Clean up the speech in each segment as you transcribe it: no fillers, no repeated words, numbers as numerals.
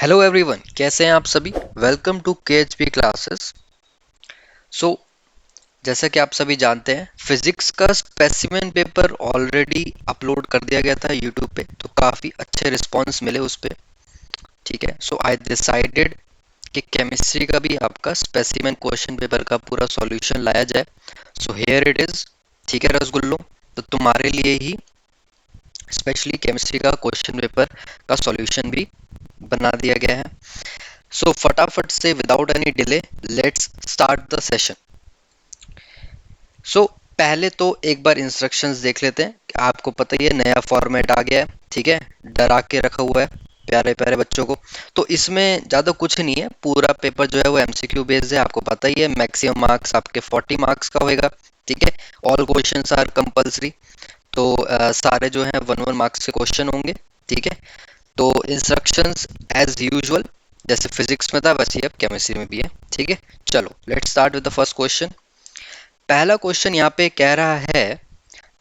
Hello everyone, कैसे हैं आप सभी। Welcome to KHP classes. So जैसा कि आप सभी जानते हैं, फिजिक्स का स्पेसिमेन पेपर ऑलरेडी अपलोड कर दिया गया था यूट्यूब पे, तो काफ़ी अच्छे रिस्पांस मिले उस पे। ठीक है, सो आई डिसाइडेड कि केमिस्ट्री का भी आपका स्पेसिमेन क्वेश्चन पेपर का पूरा सॉल्यूशन लाया जाए। So here it is. ठीक है रसगुल्लो, तो तुम्हारे लिए ही स्पेशली केमिस्ट्री का क्वेश्चन पेपर का सॉल्यूशन भी बना दिया गया है। सो फटाफट से without any delay let's start the session. So पहले तो एक बार इंस्ट्रक्शंस देख लेते हैं। आपको पता ही है, नया फॉर्मेट आ गया है। ठीक है, डरा के रखा हुआ है प्यारे प्यारे बच्चों को। तो इसमें ज़्यादा कुछ नहीं है, पूरा पेपर जो है वो एमसीक्यू बेस्ड है। आपको पता ही है, मैक्सिमम मार्क्स आपके 40 मार्क्स का होएगा। ठीक है, ऑल क्वेश्चंस आर कंपल्सरी। तो सारे जो हैं 1 1 मार्क्स के क्वेश्चन होंगे। ठीक है, तो इंस्ट्रक्शंस एज यूजुअल जैसे फिजिक्स में था वैसे ही अब केमिस्ट्री में भी है। ठीक है, चलो let's start with the first question. पहला क्वेश्चन यहाँ पे कह रहा है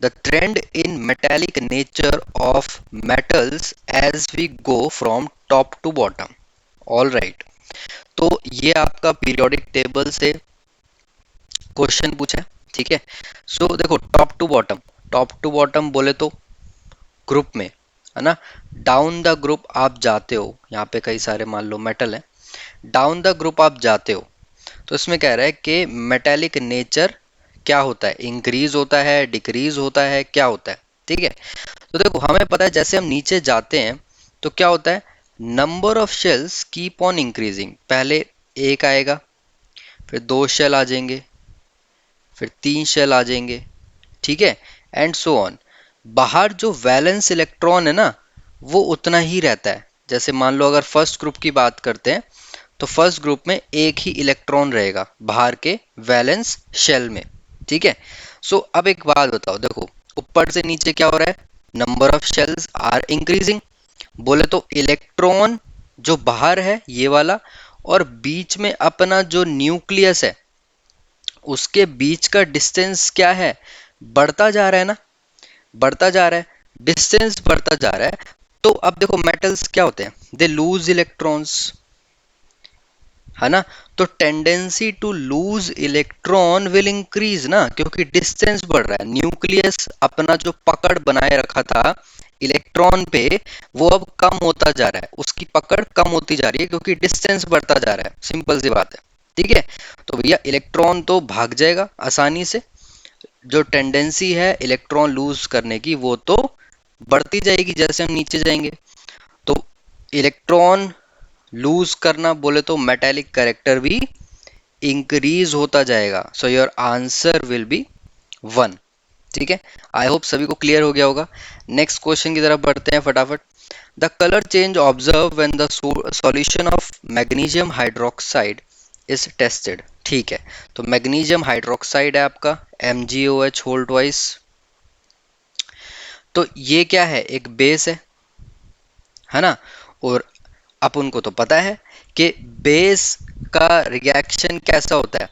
the trend in metallic nature of metals as we go from top to bottom. All right, तो ये आपका पीरियोडिक टेबल से क्वेश्चन पूछा है। ठीक है, सो देखो टॉप टू बॉटम बोले तो ग्रुप में, है ना। डाउन द ग्रुप आप जाते हो, यहाँ पे कई सारे मान लो मेटल है, डाउन द ग्रुप आप जाते हो। तो इसमें कह रहा है कि मेटेलिक नेचर क्या होता है, इंक्रीज होता है, डिक्रीज होता है, क्या होता है। ठीक है, तो देखो हमें पता है जैसे हम नीचे जाते हैं तो क्या होता है, number of shells keep on increasing. पहले एक आएगा, फिर 2 शेल आ जाएंगे, फिर 3 शेल आ जाएंगे। ठीक है, एंड सो ऑन। बाहर जो वैलेंस इलेक्ट्रॉन है ना, वो उतना ही रहता है। जैसे मान लो अगर फर्स्ट ग्रुप की बात करते हैं, तो फर्स्ट ग्रुप में एक ही इलेक्ट्रॉन रहेगा बाहर के वैलेंस शेल में। ठीक है, सो अब एक बात बताओ, देखो ऊपर से नीचे क्या हो रहा है, number of shells are increasing. बोले तो इलेक्ट्रॉन जो बाहर है ये वाला, और बीच में अपना जो न्यूक्लियस है उसके बीच का डिस्टेंस क्या है, बढ़ता जा रहा है ना, बढ़ता जा रहा है, डिस्टेंस बढ़ता जा रहा है। तो अब देखो मेटल्स क्या होते हैं, दे लूज इलेक्ट्रॉन्स, है ना। तो tendency to lose electron will increase ना, क्योंकि डिस्टेंस बढ़ रहा है। न्यूक्लियस अपना जो पकड़ बनाए रखा था इलेक्ट्रॉन पे, वो अब कम होता जा रहा है, उसकी पकड़ कम होती जा रही है क्योंकि डिस्टेंस बढ़ता जा रहा है। सिंपल सी बात है। ठीक है, तो भैया इलेक्ट्रॉन तो भाग जाएगा आसानी से, जो टेंडेंसी है इलेक्ट्रॉन लूज करने की वो तो बढ़ती जाएगी जैसे हम नीचे जाएंगे। तो इलेक्ट्रॉन लूज करना बोले तो मेटेलिक कैरेक्टर भी इंक्रीज होता जाएगा। So your answer will be 1। ठीक है, आई होप सभी को क्लियर हो गया होगा। नेक्स्ट क्वेश्चन की तरफ बढ़ते हैं फटाफट। The colour change observe when the solution of magnesium hydroxide is tested. ठीक है, तो मैग्नीशियम हाइड्रोक्साइड है आपका MgOH होल्ड वाइज। तो ये क्या है, एक बेस है ना। और अपन को तो पता है कि बेस का रिएक्शन कैसा होता है,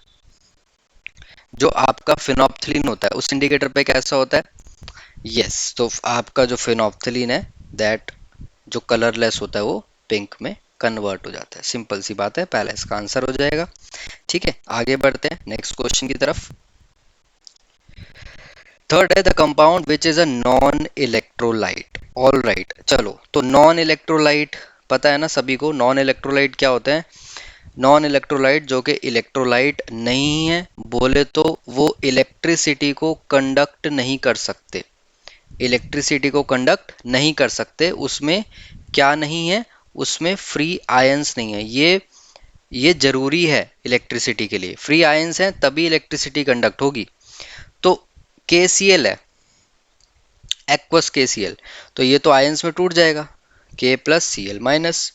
जो आपका फिनोप्थिलीन होता है उस इंडिकेटर पे कैसा होता है। यस, तो आपका जो फिनोप्थिलीन है दैट जो कलरलेस होता है वो पिंक में कन्वर्ट हो जाता है। सिंपल सी बात है, पहला इसका आंसर हो जाएगा। ठीक है, आगे बढ़ते हैं नेक्स्ट क्वेश्चन की तरफ। थर्ड है the compound which is a non electrolyte. All right, चलो तो नॉन इलेक्ट्रोलाइट पता है ना सभी को। नॉन इलेक्ट्रोलाइट क्या होते हैं, नॉन इलेक्ट्रोलाइट जो कि इलेक्ट्रोलाइट नहीं है, बोले तो वो इलेक्ट्रिसिटी को कंडक्ट नहीं कर सकते। इलेक्ट्रिसिटी को कंडक्ट नहीं कर सकते, उसमें क्या नहीं है, उसमें फ्री आयंस नहीं है। ये जरूरी है इलेक्ट्रिसिटी के लिए, फ्री आयंस है तभी इलेक्ट्रिसिटी कंडक्ट होगी। तो KCl है, एक्वस KCl, तो ये तो आयंस में टूट जाएगा, K plus Cl minus.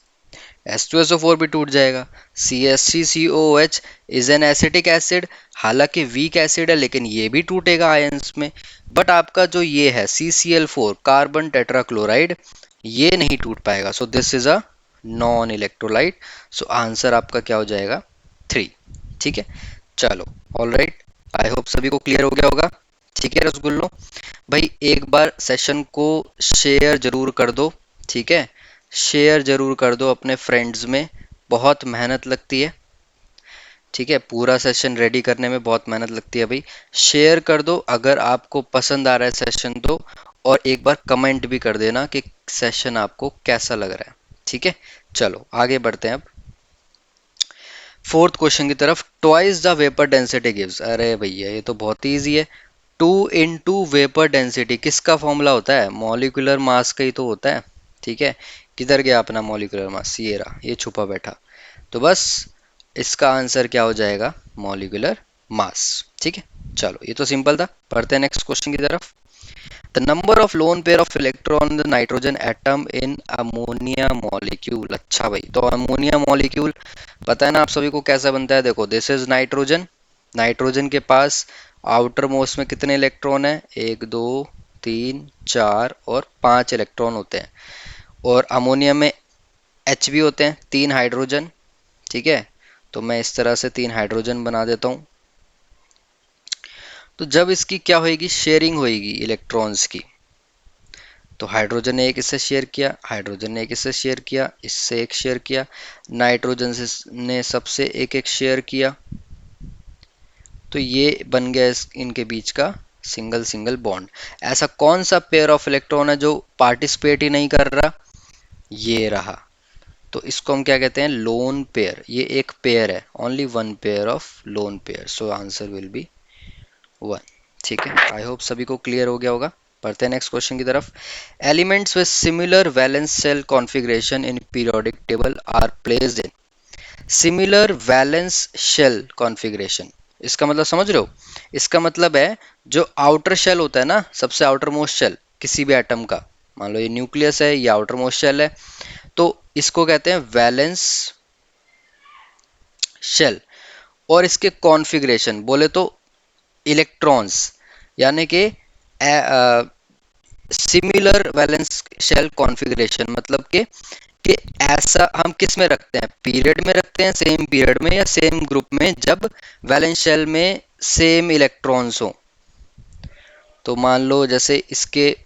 H2SO4 भी टूट जाएगा। CH3COOH is an acetic acid, हालांकि वीक एसिड है लेकिन ये भी टूटेगा आयंस में। बट आपका जो ये है CCl4 कार्बन टेट्राक्लोराइड, ये नहीं टूट पाएगा। So this is a non electrolyte. So answer आपका क्या हो जाएगा, 3। ठीक है, चलो ऑल राइट, आई होप सभी को क्लियर हो गया होगा। ठीक है रसगुल्लो भाई, एक बार सेशन को शेयर जरूर कर दो। ठीक है, शेयर जरूर कर दो अपने फ्रेंड्स में, बहुत मेहनत लगती है। ठीक है, पूरा सेशन रेडी करने में बहुत मेहनत लगती है भाई। शेयर कर दो अगर आपको पसंद आ रहा है सेशन तो, और एक बार कमेंट भी कर देना कि सेशन आपको कैसा लग रहा है। ठीक है, चलो आगे बढ़ते हैं अब फोर्थ क्वेश्चन की तरफ। Twice the vapour density gives, अरे भैया ये तो बहुत ईजी है। टू इंटू वेपर डेंसिटी किसका फॉर्मूला होता है? मॉलिक्यूलर मास का ही तो होता है। ठीक है, किधर गया अपना मॉलिक्यूलर मास? ये रहा, ये छुपा बैठा। तो बस इसका आंसर क्या हो जाएगा? Molecular mass. ठीक है, चलो ये तो सिंपल था। पढ़ते हैं नेक्स्ट क्वेश्चन की तरफ। The number of lone pair of electron the nitrogen atom in ammonia molecule. अच्छा भाई, तो अमोनिया मॉलिक्यूल पता है ना आप सभी को कैसा बनता है? देखो, दिस इज नाइट्रोजन। नाइट्रोजन के पास आउटर मोस्ट में कितने इलेक्ट्रॉन है? एक, दो, तीन, चार और पांच इलेक्ट्रॉन होते हैं। और अमोनिया में एच भी होते हैं, तीन हाइड्रोजन। ठीक है, तो मैं इस तरह से तीन हाइड्रोजन बना देता हूं। तो जब इसकी क्या होएगी? शेयरिंग होएगी इलेक्ट्रॉन्स की। तो हाइड्रोजन ने एक इससे शेयर किया, हाइड्रोजन ने एक इससे शेयर किया, इससे एक शेयर किया, नाइट्रोजन से ने सबसे एक एक शेयर किया। तो ये बन गया इनके बीच का सिंगल सिंगल बॉन्ड। ऐसा कौन सा पेयर ऑफ इलेक्ट्रॉन है जो पार्टिसिपेट ही नहीं कर रहा? ये रहा। तो इसको हम क्या कहते हैं? Lone pair. ये एक पेयर है, only one pair of lone pair, so answer will be one. ठीक है, आई होप सभी को क्लियर हो गया होगा। पढ़ते हैं नेक्स्ट क्वेश्चन की तरफ। Elements with similar valence shell configuration in periodic table are placed in. Similar valence shell configuration, इसका मतलब समझ रहे हो? इसका मतलब है जो आउटर शेल होता है ना, सबसे आउटर मोस्ट शेल किसी भी एटम का, मान लो ये न्यूक्लियस है, ये आउटर मोस्ट शेल है, तो इसको कहते हैं वैलेंस शेल। और इसके कॉन्फ़िगरेशन बोले तो इलेक्ट्रॉन्स, यानी कि सिमिलर वैलेंस शेल कॉन्फ़िगरेशन मतलब कि ऐसा हम किस में रखते हैं? पीरियड में रखते हैं, सेम पीरियड में या सेम ग्रुप में, जब वैलेंस शेल में सेम इलेक्ट्रॉन्स हो। तो मान लो जैसे इसके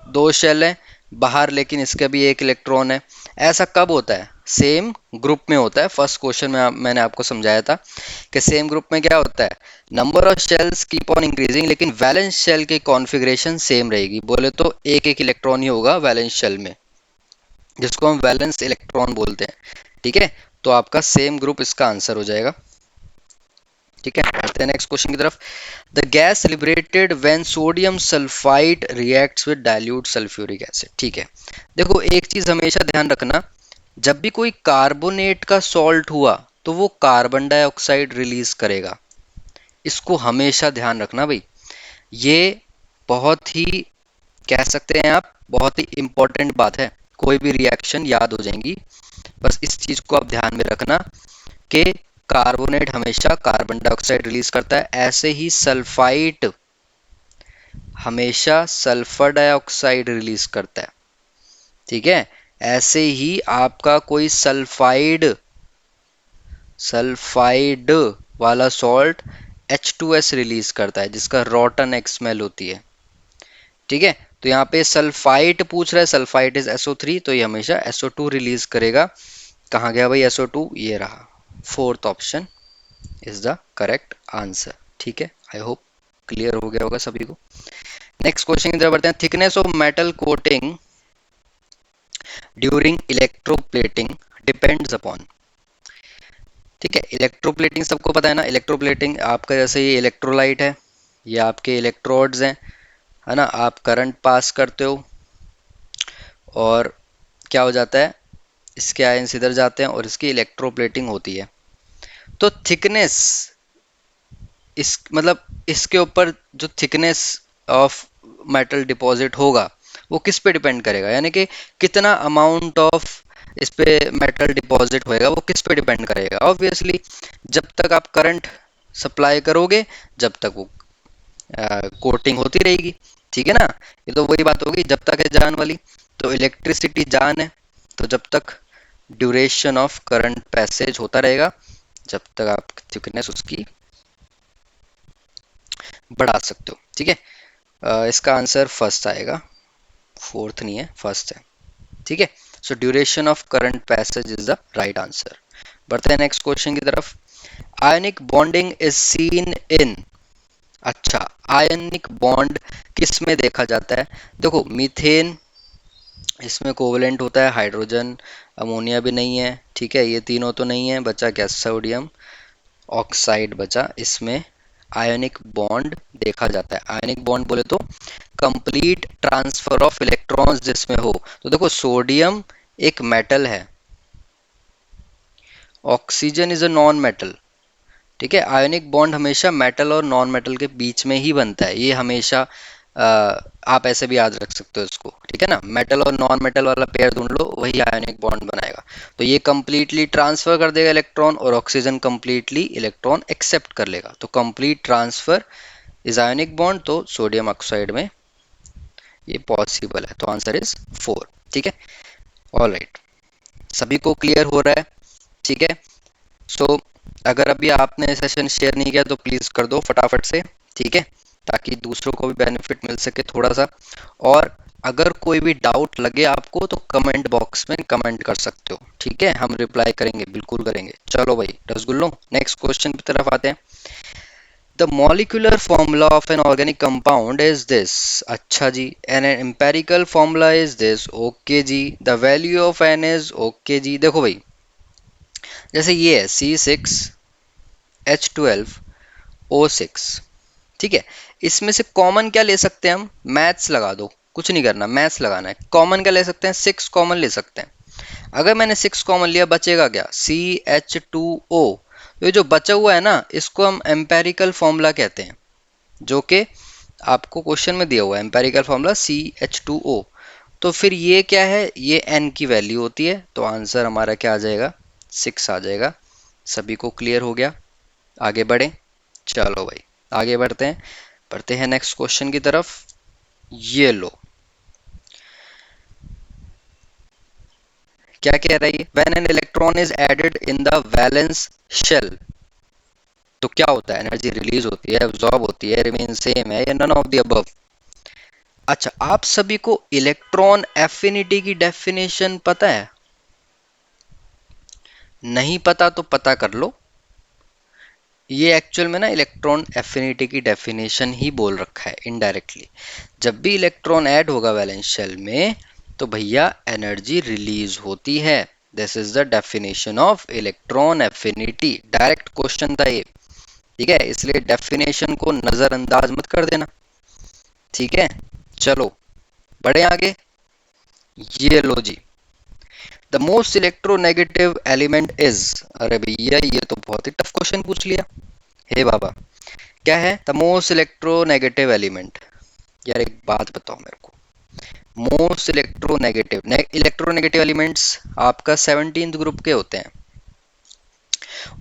दो शेल हैं बाहर, लेकिन इसका भी एक इलेक्ट्रॉन है। ऐसा कब होता है? सेम ग्रुप में होता है। फर्स्ट क्वेश्चन में मैंने आपको समझाया था कि सेम ग्रुप में क्या होता है? Number of shells keep on increasing, लेकिन वैलेंस शेल की कॉन्फ़िगरेशन सेम रहेगी। बोले तो एक एक इलेक्ट्रॉन ही होगा वैलेंस शेल में, जिसको हम वैलेंस इलेक्ट्रॉन बोलते हैं। ठीक है, तो आपका सेम ग्रुप इसका आंसर हो जाएगा। ठीक है, बढ़ते हैं नेक्स्ट क्वेश्चन की तरफ। The gas liberated when sodium sulphide reacts with dilute sulphuric acid. ठीक है, देखो एक चीज हमेशा ध्यान रखना, जब भी कोई कार्बोनेट का सॉल्ट हुआ तो वो कार्बन डाइऑक्साइड रिलीज करेगा। इसको हमेशा ध्यान रखना भाई। ये बहुत ही, कह सकते हैं आप, बहुत ही इंपॉर्टेंट बात है। कोई भी रिएक्शन याद हो जाएंगी, बस इस चीज को आप ध्यान में रखना कि कार्बोनेट हमेशा कार्बन डाइऑक्साइड रिलीज करता है, ऐसे ही सल्फाइड हमेशा सल्फर डाइऑक्साइड रिलीज करता है। ठीक है, ऐसे ही आपका कोई सल्फाइड सल्फाइड वाला सॉल्ट H2S रिलीज करता है, जिसका रॉटन एक स्मेल होती है। ठीक है, तो यहाँ पे सल्फाइड पूछ रहा है, सल्फाइड इज SO3, तो ये हमेशा SO2 रिलीज करेगा। कहाँ गया भाई SO2? ये रहा। Fourth option is the correct answer. ठीक है, आई होप क्लियर हो गया होगा सभी को। नेक्स्ट क्वेश्चन की तरफ बढ़ते हैं। Thickness of metal coating during electroplating depends upon. ठीक है, इलेक्ट्रोप्लेटिंग सबको पता है ना। इलेक्ट्रोप्लेटिंग आपका जैसे ये इलेक्ट्रोलाइट है, ये आपके इलेक्ट्रोड्स हैं, है ना। आप करंट पास करते हो और क्या हो जाता है? इसके आयंस इधर जाते हैं और इसकी इलेक्ट्रोप्लेटिंग होती है। तो थिकनेस, इस मतलब इसके ऊपर जो थिकनेस ऑफ मेटल डिपॉजिट होगा वो किस पे डिपेंड करेगा? यानी कि कितना अमाउंट ऑफ इस पे मेटल डिपॉजिट होएगा वो किस पे डिपेंड करेगा? ऑब्वियसली जब तक आप करंट सप्लाई करोगे, जब तक वो कोटिंग होती रहेगी। ठीक है ना, ये तो वही बात होगी, जब तक है जान वाली। तो इलेक्ट्रिसिटी जान है, तो जब तक ड्यूरेशन ऑफ करंट पैसेज होता रहेगा, जब तक आप थिकनेस उसकी बढ़ा सकते हो। ठीक है, इसका आंसर फर्स्ट आएगा, फोर्थ नहीं है, फर्स्ट है। ठीक है, so duration of current passage is the right answer. बढ़ते हैं नेक्स्ट क्वेश्चन की तरफ। Ionic bonding is seen in. अच्छा, आयनिक बॉन्ड किस में देखा जाता है? देखो मीथेन, इसमें कोवलेंट होता है हाइड्रोजन, अमोनिया भी नहीं है, ठीक है, ये तीनों तो नहीं है, बचा क्या? सोडियम ऑक्साइड बचा। इसमें आयनिक बॉन्ड देखा जाता है। आयनिक बॉन्ड बोले तो कंप्लीट ट्रांसफर ऑफ इलेक्ट्रॉन्स जिसमें हो। तो देखो सोडियम एक मेटल है, oxygen is a non metal, ठीक है। आयोनिक बॉन्ड हमेशा मेटल और नॉन मेटल के बीच में ही बनता है, ये हमेशा आप ऐसे भी याद रख सकते हो इसको, ठीक है ना। मेटल और नॉन मेटल वाला पेयर ढूंढ लो, वही आयोनिक बॉन्ड बनाएगा। तो ये कंप्लीटली ट्रांसफर कर देगा इलेक्ट्रॉन, और ऑक्सीजन कंप्लीटली इलेक्ट्रॉन एक्सेप्ट कर लेगा। तो complete transfer is ionic bond, तो सोडियम ऑक्साइड में ये पॉसिबल है। तो आंसर इज 4, ठीक है। ऑल राइट, सभी को क्लियर हो रहा है, ठीक है। सो अगर अभी आपने सेशन शेयर नहीं किया तो प्लीज़ कर दो फटाफट से, ठीक है, ताकि दूसरों को भी बेनिफिट मिल सके थोड़ा सा। और अगर कोई भी डाउट लगे आपको तो कमेंट बॉक्स में कमेंट कर सकते हो, ठीक है, हम रिप्लाई करेंगे, बिल्कुल करेंगे। चलो भाई रसगुल्लो, नेक्स्ट क्वेश्चन की तरफ आते हैं। The molecular formula of an organic compound is this. अच्छा जी, an empirical formula is this, okay जी। The value of N is, okay जी। देखो भाई, जैसे ये है C6H12O6, ठीक है। इसमें से कॉमन क्या ले सकते हैं हम? मैथ्स लगा दो, कुछ नहीं करना, मैथ्स लगाना है। कॉमन क्या ले सकते हैं? 6 कॉमन ले सकते हैं। अगर मैंने 6 कॉमन लिया, बचेगा क्या? CH2O। तो ये जो बचा हुआ है ना, इसको हम एम्पेरिकल फॉर्मूला कहते हैं, जो कि आपको क्वेश्चन में दिया हुआ है, एम्पेरिकल फॉर्मूला CH2O। तो फिर ये क्या है? ये n की वैल्यू होती है। तो आंसर हमारा क्या आ जाएगा? 6 आ जाएगा। सभी को क्लियर हो गया? आगे बढ़े, चलो भाई आगे बढ़ते हैं नेक्स्ट क्वेश्चन की तरफ। ये लो, क्या कह रही है? When an electron is added in the valence shell, तो क्या होता है? एनर्जी रिलीज होती है, एब्जॉर्ब होती है, रिमेन सेम है, या नन ऑफ द अबव? अच्छा, आप सभी को इलेक्ट्रॉन एफिनिटी की डेफिनेशन पता है? नहीं पता तो पता कर लो। ये एक्चुअल में ना इलेक्ट्रॉन एफिनिटी की डेफिनेशन ही बोल रखा है इनडायरेक्टली। जब भी इलेक्ट्रॉन ऐड होगा वैलेंस शेल में, तो भैया एनर्जी रिलीज होती है। This is the definition of electron affinity. Direct question था ये, ठीक है, इसलिए डेफिनेशन को नजरअंदाज मत कर देना, ठीक है। चलो बढ़े आगे। ये लो जी, the most electronegative element is. अरे भैया ये तो बहुत ही टफ क्वेश्चन पूछ लिया, हे बाबा। क्या है द मोस्ट इलेक्ट्रोनेगेटिव एलिमेंट? यार एक बात बताओ मेरे को, मोस्ट इलेक्ट्रोनेगेटिव एलिमेंट्स आपका 17th ग्रुप के होते हैं,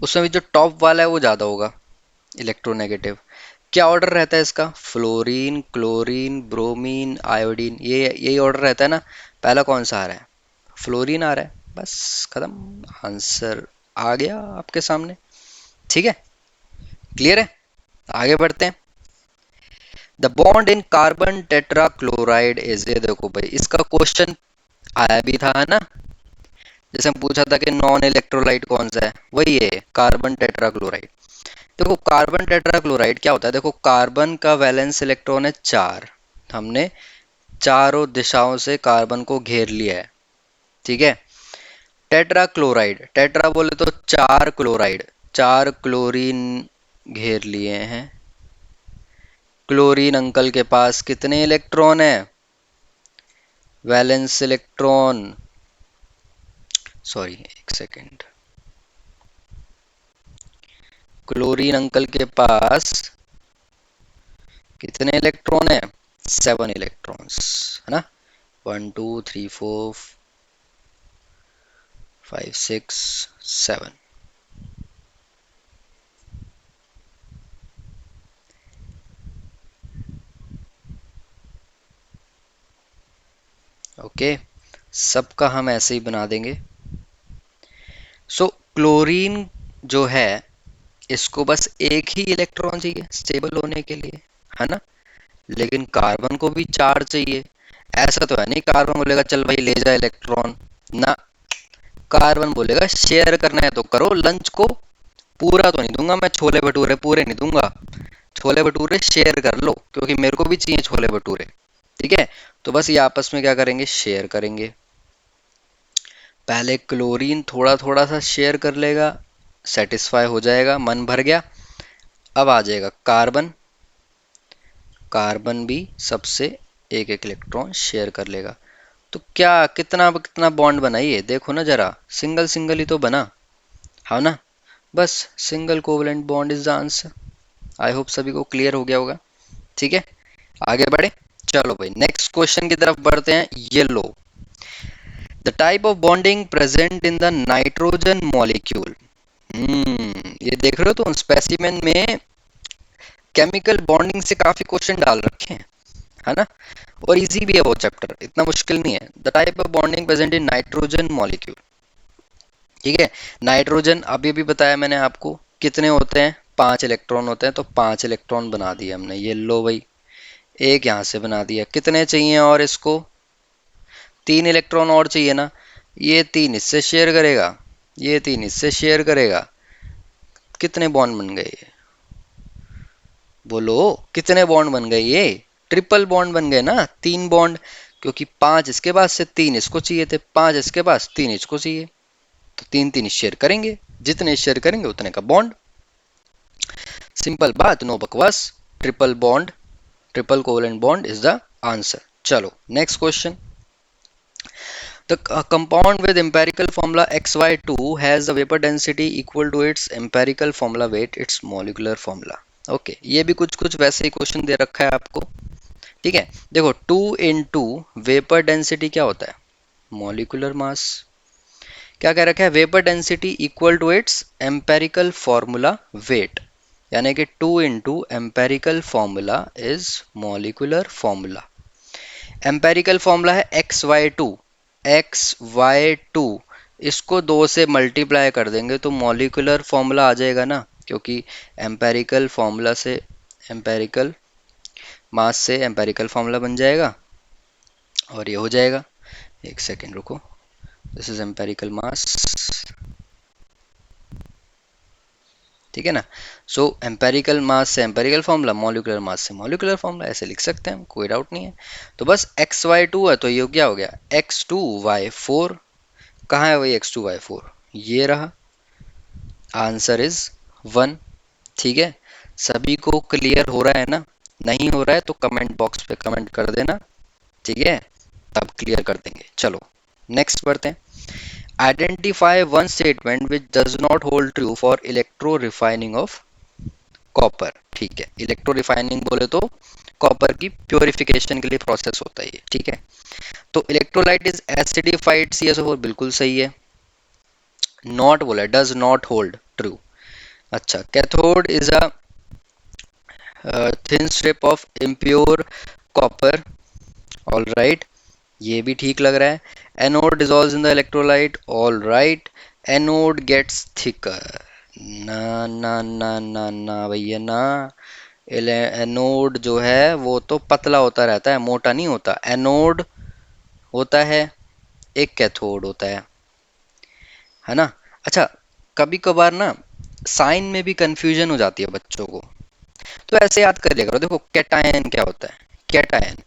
उसमें भी जो टॉप वाला है वो ज्यादा होगा इलेक्ट्रोनेगेटिव। क्या ऑर्डर रहता है इसका? फ्लोरीन, क्लोरीन, ब्रोमीन, आयोडीन, ये यही ऑर्डर रहता है ना। पहला कौन सा आ रहा है? फ्लोरीन आ रहा है, बस खत्म, आंसर आ गया आपके सामने, ठीक है, क्लियर है। आगे बढ़ते हैं। The bond in carbon tetra chloride is, ये देखो भाई इसका क्वेश्चन आया भी था, है ना। जैसे हम पूछा था कि नॉन इलेक्ट्रोलाइट कौन सा है, वही है कार्बन टेट्रा क्लोराइड। देखो कार्बन टेट्रा क्लोराइड क्या होता है? देखो कार्बन का वैलेंस इलेक्ट्रॉन है 4, हमने चारों दिशाओं से कार्बन को घेर लिया है, ठीक है। टेट्रा क्लोराइड, टेट्रा बोले तो 4 क्लोराइड, 4 क्लोरीन घेर लिए हैं। क्लोरीन अंकल के पास कितने इलेक्ट्रॉन है? वैलेंस इलेक्ट्रॉन, सॉरी एक सेकेंड, क्लोरीन अंकल के पास कितने इलेक्ट्रॉन है? 7 इलेक्ट्रॉन्स, है ना। 1 2 3 4 5 6 7। ओके, सबका हम ऐसे ही बना देंगे। सो क्लोरीन जो है, इसको बस एक ही इलेक्ट्रॉन चाहिए स्टेबल होने के लिए, है ना। लेकिन कार्बन को भी 4 चाहिए। ऐसा तो है नहीं कार्बन बोलेगा चल भाई ले जा इलेक्ट्रॉन, ना, कार्बन बोलेगा शेयर करना है तो करो लंच को, पूरा तो नहीं दूंगा मैं, छोले भटूरे पूरे नहीं दूंगा, छोले भटूरे शेयर कर लो क्योंकि मेरे को भी चाहिए छोले भटूरे। ठीक है, तो बस ये आपस में क्या करेंगे, शेयर करेंगे। पहले क्लोरीन थोड़ा थोड़ा सा शेयर कर लेगा, सेटिस्फाई हो जाएगा, मन भर गया। अब आ जाएगा कार्बन, कार्बन भी सबसे एक एक इलेक्ट्रॉन शेयर कर लेगा। तो क्या कितना कितना बॉन्ड बना, ये देखो ना जरा, सिंगल सिंगल ही तो बना, हाँ ना। बस single covalent bond is the answer. I hope सभी को क्लियर हो गया होगा। ठीक है, आगे बढ़े। चलो भाई नेक्स्ट क्वेश्चन की तरफ बढ़ते हैं। ये लो, the type of bonding present in the nitrogen molecule. ये देख रहे हो तो स्पेसिमेन में केमिकल बॉन्डिंग से काफी क्वेश्चन डाल रखे हैं, है ना। और इजी भी है वो चैप्टर, इतना मुश्किल नहीं है। The type of bonding present in nitrogen molecule. ठीक है, नाइट्रोजन अभी भी बताया मैंने आपको, कितने होते हैं, 5 इलेक्ट्रॉन होते हैं, तो 5 इलेक्ट्रॉन बना दिए हमने। ये लो भाई, एक यहाँ से बना दिया, कितने चाहिए और इसको, 3 इलेक्ट्रॉन और चाहिए ना। ये 3 इससे शेयर करेगा, ये 3 इससे शेयर करेगा, कितने बॉन्ड बन गए ये, बोलो कितने बॉन्ड बन गए ये, ट्रिपल बॉन्ड बन गए ना, 3 बॉन्ड, क्योंकि 5 इसके पास से 3 इसको चाहिए थे, 5 इसके पास 3 इसको चाहिए, तो 3 3 शेयर करेंगे, जितने शेयर करेंगे उतने का बॉन्ड। सिंपल बात, नो बकवास। Triple bond, triple covalent bond is the answer. चलो next question. The compound with empirical formula XY2 has a vapor density equal to its empirical formula weight, its molecular formula. Okay ये भी कुछ कुछ वैसे ही question दे रखा है आपको। ठीक है, देखो 2 into वेपर डेंसिटी क्या होता है, मॉलिक्यूलर मास। क्या कह रखा है, vapour density equal to its empirical formula weight, यानी कि 2 into empirical formula is molecular formula. Empirical formula है XY2, XY2, इसको 2 से मल्टीप्लाई कर देंगे तो मॉलिक्यूलर फॉर्मूला आ जाएगा ना, क्योंकि एम्पेरिकल फॉर्मूला से, एम्पेरिकल मास से एम्पेरिकल फॉर्मूला बन जाएगा और ये हो जाएगा। एक सेकेंड रुको, दिस इज एम्पेरिकल मास, ठीक है ना। सो एम्पेरिकल मास से एम्पेरिकल फॉर्मूला, मॉलिक्यूलर मास से मॉलिक्यूलर फॉर्मूला, ऐसे लिख सकते हैं, कोई डाउट नहीं है। तो बस XY2 है तो ये क्या हो गया, X2Y4। कहाँ है वही X2Y4, ये रहा, आंसर इज 1। ठीक है, सभी को क्लियर हो रहा है ना, नहीं हो रहा है तो कमेंट बॉक्स पे कमेंट कर देना, ठीक है, तब क्लियर कर देंगे। चलो नेक्स्ट बढ़ते हैं। Identify one statement which does not hold true for electro refining of copper. ठीक है, इलेक्ट्रो रिफाइनिंग बोले तो कॉपर की प्योरिफिकेशन के लिए प्रोसेस होता है ये। ठीक है, तो इलेक्ट्रोलाइट इज एसिडिफाइड CaSO4, बिल्कुल सही है। नॉट बोला, डज नॉट होल्ड ट्रू। अच्छा, cathode is a thin strip of impure copper, all right, ये भी ठीक लग रहा है। Anode dissolves in the electrolyte, all right. Anode gets thicker, ना ना ना ना ना भैया ना, एनोड जो है वो तो पतला होता रहता है, मोटा नहीं होता। एनोड होता है, एक कैथोड होता है ना। अच्छा, कभी कभार ना साइन में भी कंफ्यूजन हो जाती है बच्चों को, तो ऐसे याद कर लिया करो। देखो कैटायन क्या होता है, कैटायन,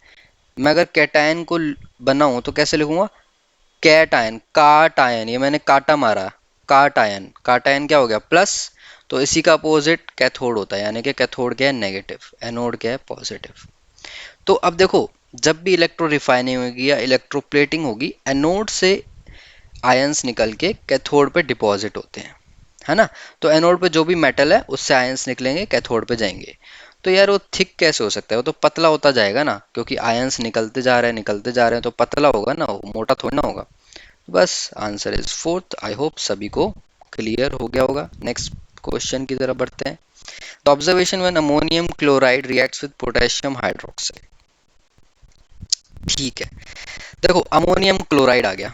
मैं अगर कैटायन को बनाऊं तो कैसे लिखूंगा, कैटायन, काटायन, ये मैंने काटा मारा, काटायन, काटायन क्या हो गया, प्लस, तो इसी का अपोजिट कैथोड होता है, यानी कि कैथोड क्या है, नेगेटिव, एनोड क्या है, पॉजिटिव। तो अब देखो, जब भी इलेक्ट्रो रिफाइनिंग होगी या इलेक्ट्रोप्लेटिंग होगी, एनोड से आयंस निकल के कैथोड पे डिपॉजिट होते हैं, है ना। तो एनोड पे जो भी मेटल है उससे आयंस निकलेंगे, कैथोड पे जाएंगे। तो यार वो थिक कैसे हो सकता है, वो तो पतला होता जाएगा ना, क्योंकि आयंस निकलते जा रहे हैं निकलते जा रहे हैं, तो पतला होगा ना, वो मोटा थोड़ी ना होगा। बस answer is fourth. I hope सभी को क्लियर हो गया होगा। नेक्स्ट क्वेश्चन की तरफ बढ़ते हैं। The observation when ammonium chloride reacts with potassium hydroxide. ठीक है, देखो अमोनियम क्लोराइड आ गया,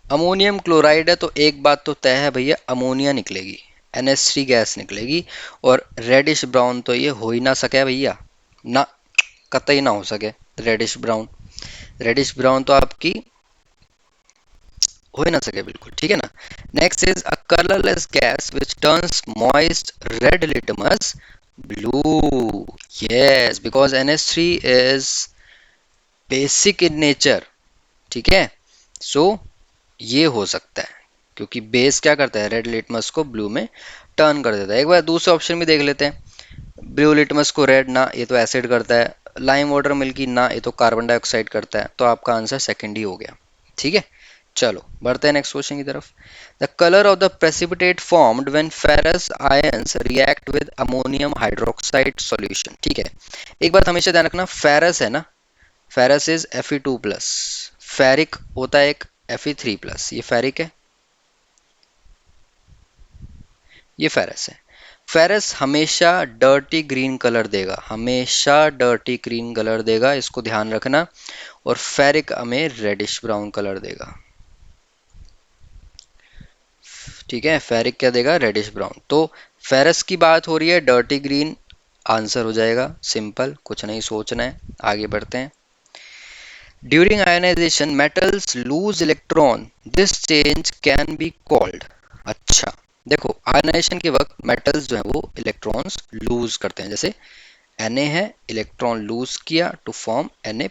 अमोनियम क्लोराइड है तो एक बात तो तय है भैया, अमोनिया निकलेगी, NH3 गैस निकलेगी, और रेडिश ब्राउन तो ये हो ही ना सके भैया, ना, कतई ना हो सके रेडिश ब्राउन। रेडिश ब्राउन तो आपकी हो ही ना सके बिल्कुल, ठीक है ना। Next is a colourless gas which turns moist red litmus blue. Yes, because NH3 is basic in nature, ठीक है। सो ये हो सकता है, क्योंकि बेस क्या करता है, रेड लिटमस को ब्लू में टर्न कर देता है। एक बार दूसरे ऑप्शन भी देख लेते हैं। ब्लू लिटमस को रेड ना, ये तो एसिड करता है। लाइम वाटर मिल्की ना, ये तो कार्बन डाइऑक्साइड करता है। तो आपका आंसर सेकंड ही हो गया, ठीक है। चलो बढ़ते हैं नेक्स्ट क्वेश्चन की तरफ। The colour of the precipitate formed when ferrous ions react with ammonium hydroxide solution, ठीक है। एक बात हमेशा ध्यान रखना, फेरस है ना, फेरस इज Fe2+, फेरिक होता है एक Fe3+, ये फेरिक है, ये फेरस है। फेरस हमेशा डर्टी ग्रीन कलर देगा, हमेशा डर्टी ग्रीन कलर देगा, इसको ध्यान रखना। और फेरिक हमें रेडिश ब्राउन कलर देगा, ठीक है। फेरिक क्या देगा, रेडिश ब्राउन। तो फेरस की बात हो रही है, डर्टी ग्रीन आंसर हो जाएगा, सिंपल, कुछ नहीं सोचना है। आगे बढ़ते हैं। During ionisation metals lose electron, this change can be called. अच्छा, देखो आयोनाइजेशन के वक्त मेटल्स जो है वो इलेक्ट्रॉन्स लूज करते हैं। जैसे Na है, इलेक्ट्रॉन लूज किया टू फॉर्म Na+।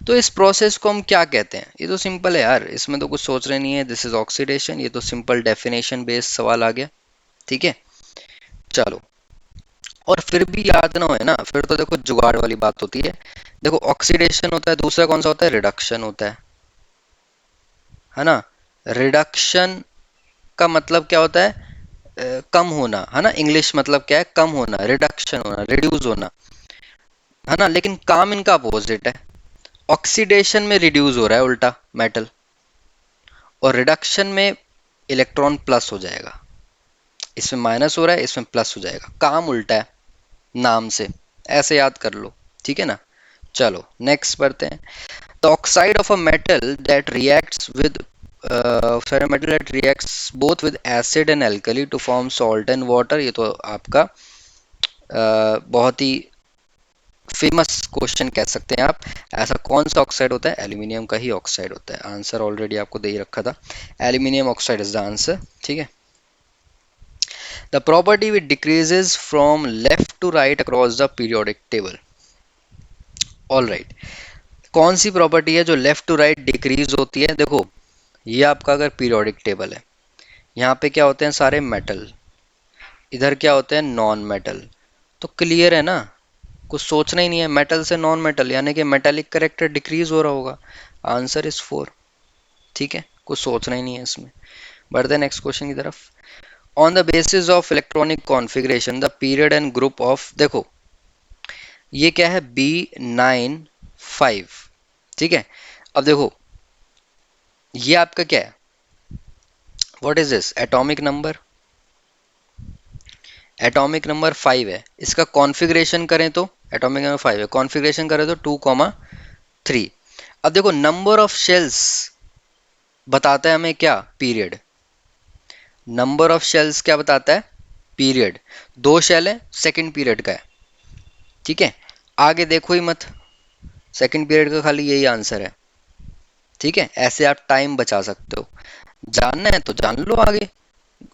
तो इस प्रोसेस को हम क्या कहते हैं? ये तो सिंपल है यार, इसमें तो कुछ सोचना नहीं है। दिस इज ऑक्सीडेशन, ये तो सिंपल डेफिनेशन बेस्ड सवाल आ गया, ठीक है। चलो, और फिर भी याद ना हो ना, फिर तो देखो जुगाड़ वाली बात होती है। देखो ऑक्सीडेशन होता है, दूसरा कौन सा होता है, रिडक्शन होता है ना। रिडक्शन का मतलब क्या होता है, कम होना, है ना। इंग्लिश मतलब क्या है, कम होना, रिडक्शन होना, रिड्यूस होना, है ना। लेकिन काम इनका अपोजिट है। ऑक्सीडेशन में रिड्यूस हो रहा है उल्टा मेटल, और रिडक्शन में इलेक्ट्रॉन प्लस हो जाएगा। इसमें माइनस हो रहा है, इसमें प्लस हो जाएगा, काम उल्टा है नाम से, ऐसे याद कर लो, ठीक है ना। चलो नेक्स्ट बढ़ते हैं। The oxide of a metal that reacts with metal that reacts both with acid and alkali to form salt and water, ये तो आपका बहुत ही फेमस क्वेश्चन कह सकते हैं आप। ऐसा कौन सा ऑक्साइड होता है, एल्यूमिनियम का ही ऑक्साइड होता है। आंसर ऑलरेडी आपको दे ही रखा था, aluminium oxide is the answer, ठीक है। The property which decreases from left to right across the periodic table. All right, कौन सी प्रॉपर्टी है जो लेफ्ट टू राइट डिक्रीज होती है? देखो ये आपका अगर पीरियोडिक टेबल है, यहाँ पे क्या होते हैं, सारे मेटल, इधर क्या होते हैं, नॉन मेटल। तो क्लियर है ना, कुछ सोचना ही नहीं है, मेटल से नॉन मेटल, यानी कि मेटालिक करेक्टर डिक्रीज हो रहा होगा। आंसर इज 4, ठीक है, कुछ सोचना ही नहीं है इसमें। बढ़ते हैं नेक्स्ट क्वेश्चन की तरफ। On the basis of electronic configuration the period and group of, देखो ये क्या है, B95, ठीक है। अब देखो ये आपका क्या है, what is this, atomic number, atomic number 5 है। इसका कॉन्फ़िगरेशन करें तो एटॉमिक नंबर 5 है, कॉन्फ़िगरेशन करें तो 2,3। अब देखो नंबर ऑफ शेल्स बताता है हमें क्या, पीरियड। नंबर ऑफ शेल्स क्या बताता है, पीरियड। 2 शेल है, सेकंड पीरियड का है, ठीक है। आगे देखो ही मत, सेकंड पीरियड का खाली यही आंसर है, ठीक है। ऐसे आप टाइम बचा सकते हो, जानना है तो जान लो आगे।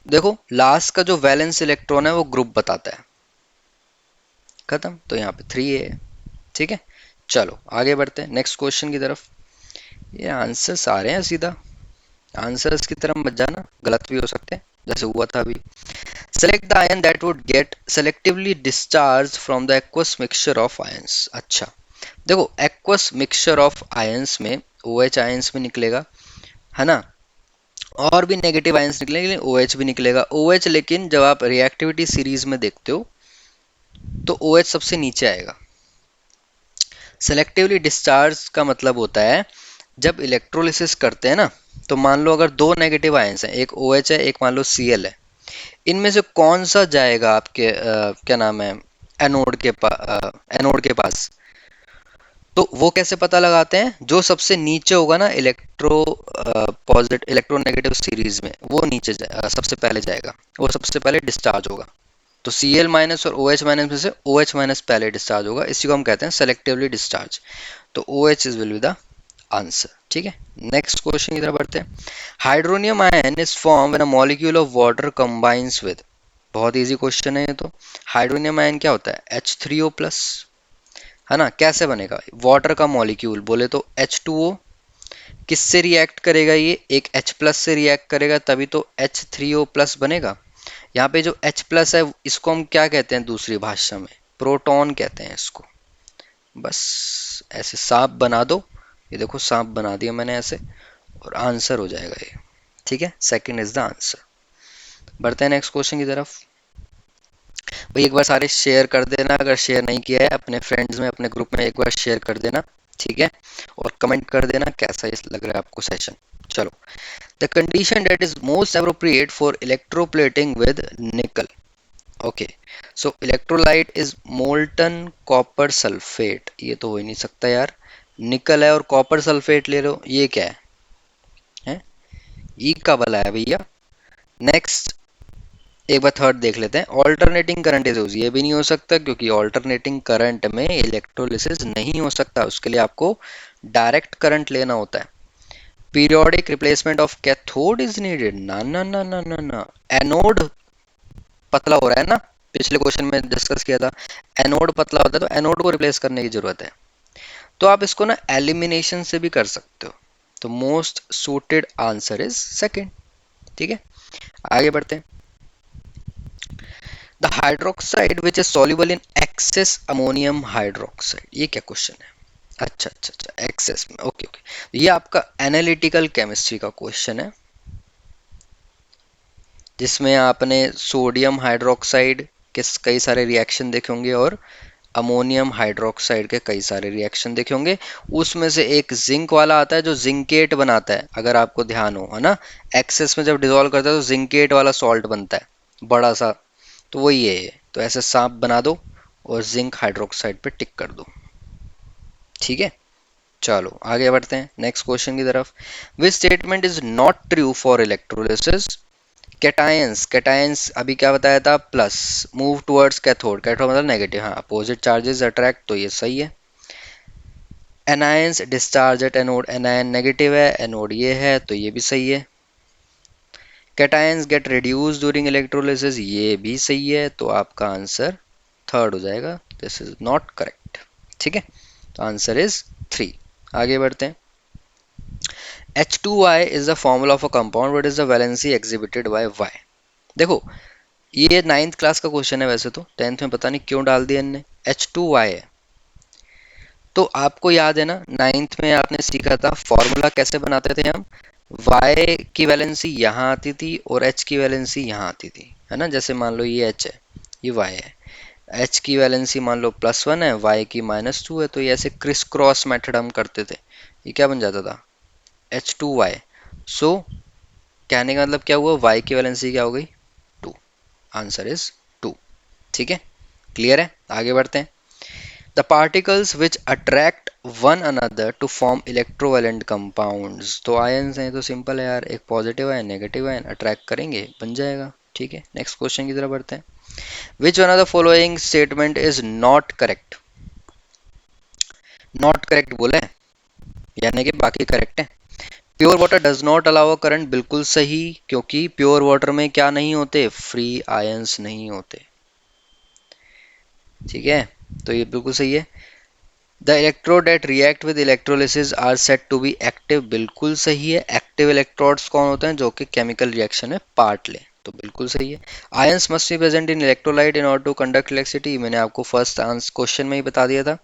देखो लास्ट का जो वैलेंस इलेक्ट्रॉन है वो ग्रुप बताता है, खत्म। तो यहाँ पे 3A है, ठीक है। चलो आगे बढ़ते हैं नेक्स्ट क्वेश्चन की तरफ। ये आंसर्स आ रहे हैं सीधा, आंसर्स की तरफ मत जाना, गलत भी हो सकते हैं जैसे हुआ था अभी। Select the ion that would get selectively discharge from the aqueous mixture of ions. अच्छा, देखो एक्वस मिक्सचर ऑफ आयंस में OH आयंस भी निकलेगा, है ना, और भी नेगेटिव आयंस निकलेंगे, लेकिन OH भी निकलेगा। OH लेकिन जब आप रिएक्टिविटी सीरीज में देखते हो तो OH सबसे नीचे आएगा। सेलेक्टिवली डिस्चार्ज का मतलब होता है जब इलेक्ट्रोलिसिस करते हैं ना, तो मान लो अगर 2 नेगेटिव आयंस हैं, एक OH है, एक मान लो Cl है, इनमें से कौन सा जाएगा आपके क्या नाम है, एनोड के पास। तो वो कैसे पता लगाते हैं, जो सबसे नीचे होगा ना इलेक्ट्रोनेगेटिव सीरीज में, वो नीचे सबसे पहले जाएगा, वो सबसे पहले डिस्चार्ज होगा। तो Cl माइनस और OH माइनस में से OH माइनस पहले डिस्चार्ज होगा, इसी को हम कहते हैं सेलेक्टिवली डिस्चार्ज। तो OH is will be the answer. ठीक है, नेक्स्ट क्वेश्चन की तरफ बढ़ते हैं। Hydronium ion is form when a molecule of water combines with, बहुत इजी क्वेश्चन है ये तो। हाइड्रोनियम आयन क्या होता है? H3O प्लस, है ना। कैसे बनेगा? वाटर का मॉलिक्यूल बोले तो H2O, किससे रिएक्ट करेगा? ये एक H प्लस से रिएक्ट करेगा, तभी तो H3O प्लस बनेगा। यहाँ पे जो H प्लस है इसको हम क्या कहते हैं दूसरी भाषा में? प्रोटॉन कहते हैं इसको। बस ऐसे सांप बना दो, ये देखो सांप बना दिया मैंने ऐसे, और आंसर हो जाएगा ये। ठीक है, सेकंड इज द आंसर। बढ़ते हैं नेक्स्ट क्वेश्चन की तरफ। भाई एक बार सारे शेयर कर देना, अगर शेयर नहीं किया है अपने फ्रेंड्स में, अपने ग्रुप में एक बार शेयर कर देना। ठीक है, और कमेंट कर देना कैसा इस लग रहा है आपको सेशन। चलो, the condition that is most appropriate for electroplating with nickel. Okay, so electrolyte is molten copper sulphate, ये तो हो ही नहीं सकता यार। निकल है और कॉपर सल्फेट ले लो, ये क्या है? ई का वाला है भैया। नेक्स्ट, एक बार थर्ड देख लेते हैं। ऑल्टरनेटिंग करंट इज यूज, ये भी नहीं हो सकता क्योंकि ऑल्टरनेटिंग करंट में इलेक्ट्रोलिसिस नहीं हो सकता, उसके लिए आपको डायरेक्ट करंट लेना होता है। Periodic replacement of cathode is needed, ना ना ना ना ना ना। एनोड पतला हो रहा है ना, पिछले क्वेश्चन में डिस्कस किया था, एनोड पतला होता है तो एनोड को रिप्लेस करने की जरूरत है। तो आप इसको ना एलिमिनेशन से भी कर सकते हो। तो most suited answer is second. ठीक है, आगे बढ़ते हैं। The hydroxide which is soluble in excess ammonium hydroxide, ये क्या क्वेश्चन है? अच्छा अच्छा अच्छा, एक्सेस में, ओके ओके। ये आपका एनालिटिकल केमिस्ट्री का क्वेश्चन है, जिसमें आपने सोडियम हाइड्रोक्साइड के कई सारे रिएक्शन देखे होंगे और अमोनियम हाइड्रोक्साइड के कई सारे रिएक्शन देखे होंगे। उसमें से एक जिंक वाला आता है जो जिंकेट बनाता है, अगर आपको ध्यान हो, है ना। एक्सेस में जब डिसॉल्व करता है तो जिंकेट वाला सॉल्ट बनता है, बड़ा सा, तो वही है ये। तो ऐसे सांप बना दो और जिंक हाइड्रोक्साइड पे टिक कर दो। ठीक है, चलो आगे बढ़ते हैं नेक्स्ट क्वेश्चन की तरफ। Which statement is not true for electrolysis? Cations, cations अभी क्या बताया था? Plus, move towards cathode, cathode मतलब नेगेटिव, हाँ, अपोजिट चार्जेस अट्रैक्ट, तो ये सही है। Anions discharge at anode, anion negative है, एनोड ये है, तो ये भी सही है। Cations get reduce during electrolysis, ये भी सही है, तो आपका आंसर थर्ड हो जाएगा, दिस इज नॉट करेक्ट। ठीक है, तो आंसर इज 3। आगे बढ़ते हैं। H2Y is the formula of a compound, what is the valency exhibited by Y? देखो, ये 9th क्लास का क्वेश्चन है, वैसे तो 10th में पता नहीं क्यों डाल दिया इनने। H2Y है, तो आपको याद है ना 9th में आपने सीखा था फॉर्मूला कैसे बनाते थे हम। Y की वैलेंसी यहाँ आती थी और H की वैलेंसी यहाँ आती थी, है ना। जैसे मान लो ये H है, ये Y है, H की वैलेंसी मान लो +1 है, Y की -2 है, तो ये ऐसे क्रिस क्रॉस मेथड हम करते थे। ये क्या बन जाता था? H2Y। सो कहने का मतलब क्या हुआ, Y की वैलेंसी क्या हो गई? 2। Answer is 2। ठीक है, क्लियर है, आगे बढ़ते हैं। The particles which attract one another to form electrovalent compounds, तो आयंस हैं, तो सिंपल है यार, एक positive ion negative ion attract करेंगे, बन जाएगा। ठीक है, नेक्स्ट क्वेश्चन की तरफ बढ़ते हैं। Which one of the following statement is not correct? Not correct बोले, यानी कि बाकी करेक्ट है। Pure water does not allow current, बिल्कुल सही, क्योंकि प्योर वाटर में क्या नहीं होते? फ्री आयंस नहीं होते। ठीक है, तो ये बिल्कुल सही है। The electrode that react with electrolysis are said to be active, बिल्कुल सही है। एक्टिव इलेक्ट्रोड्स कौन होते हैं? जो कि केमिकल रिएक्शन में पार्ट ले, तो बिल्कुल सही है। Ions must be present in electrolyte in order to conduct electricity, मैंने आपको फर्स्ट आंसर क्वेश्चन में ही बता दिया था,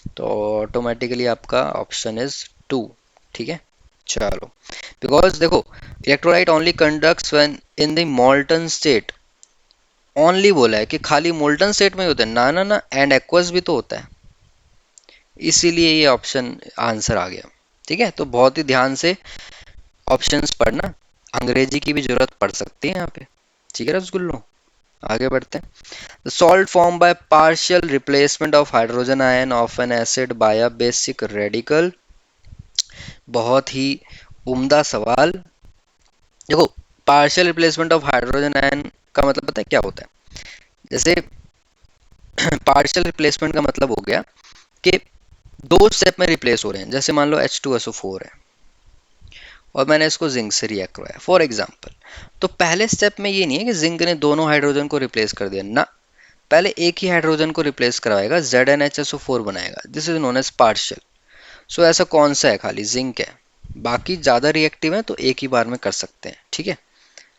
तो ऑटोमेटिकली आपका ऑप्शन इज 2। ठीक है, चलो, बिकॉज देखो electrolyte only conducts when in the molten state, only बोला है कि खाली मोल्टन स्टेट में ही होता है, ना ना ना, एंड एक्वस भी तो होता है, इसीलिए ये ऑप्शन आंसर आ गया। ठीक है, तो बहुत ही ध्यान से ऑप्शंस पढ़ना, अंग्रेजी की भी जरूरत पड़ सकती है यहाँ पे। ठीक है रसगुल्लो, आगे बढ़ते हैं। Salt form by partial replacement of hydrogen ion of N acid by a basic radical, बहुत ही उम्दा सवाल। देखो, partial replacement of hydrogen ion का मतलब पता है क्या होता है? जैसे पार्शियल रिप्लेसमेंट का मतलब हो गया कि दो स्टेप में रिप्लेस हो रहे हैं। जैसे मान लो H2SO4 है और मैंने इसको जिंक से रिएक्ट करवाया फॉर एग्जांपल, तो पहले स्टेप में ये नहीं है कि जिंक ने दोनों हाइड्रोजन को रिप्लेस कर दिया ना, पहले एक ही हाइड्रोजन को रिप्लेस करवाएगा, ZnHSO4 बनाएगा, this is known as partial. सो ऐसा कौन सा है, खाली जिंक है, बाकी ज्यादा रिएक्टिव है तो एक ही बार में कर सकते हैं, ठीक है।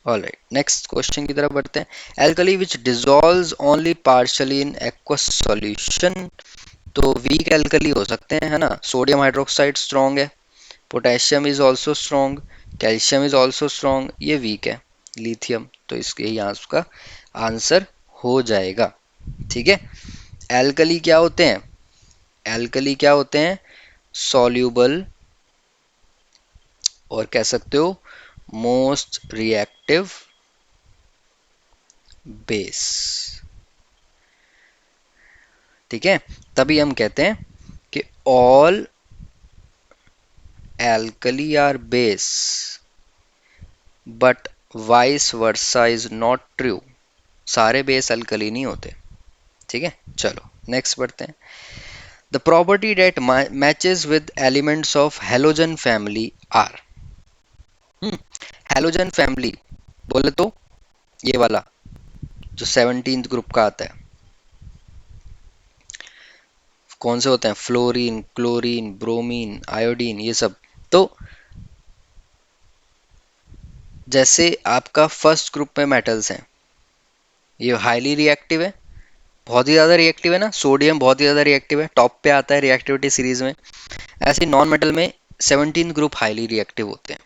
ऑलराइट, नेक्स्ट क्वेश्चन की तरफ बढ़ते हैं। Alkali which dissolves only partially in aqueous solution, तो वीक एल्कली हो सकते हैं, है ना। सोडियम हाइड्रोक्साइड स्ट्रॉन्ग है, potassium is also strong, calcium is also strong, ये वीक है, लिथियम, तो इसके यहाँ उसका आंसर हो जाएगा, ठीक है। एल्कली क्या होते हैं, एल्कली क्या होते हैं, सॉल्यूबल, और कह सकते हो मोस्ट रिएक्टिव बेस, ठीक है। तभी हम कहते हैं कि all alkali are base but vice versa is not true, सारे बेस अल्कली नहीं होते, ठीक है। चलो नेक्स्ट बढ़ते हैं। The property that matches with elements of halogen family are, halogen family बोले तो ये वाला जो 17th ग्रुप का आता है, कौन से होते हैं, फ्लोरीन, क्लोरीन, ब्रोमीन, आयोडीन, ये सब। तो जैसे आपका फर्स्ट ग्रुप में मेटल्स हैं, ये हाईली रिएक्टिव है, बहुत ही ज्यादा रिएक्टिव है ना, सोडियम बहुत ही ज्यादा रिएक्टिव है, टॉप पे आता है रिएक्टिविटी सीरीज में। ऐसे नॉन मेटल में 17 ग्रुप हाईली रिएक्टिव होते हैं,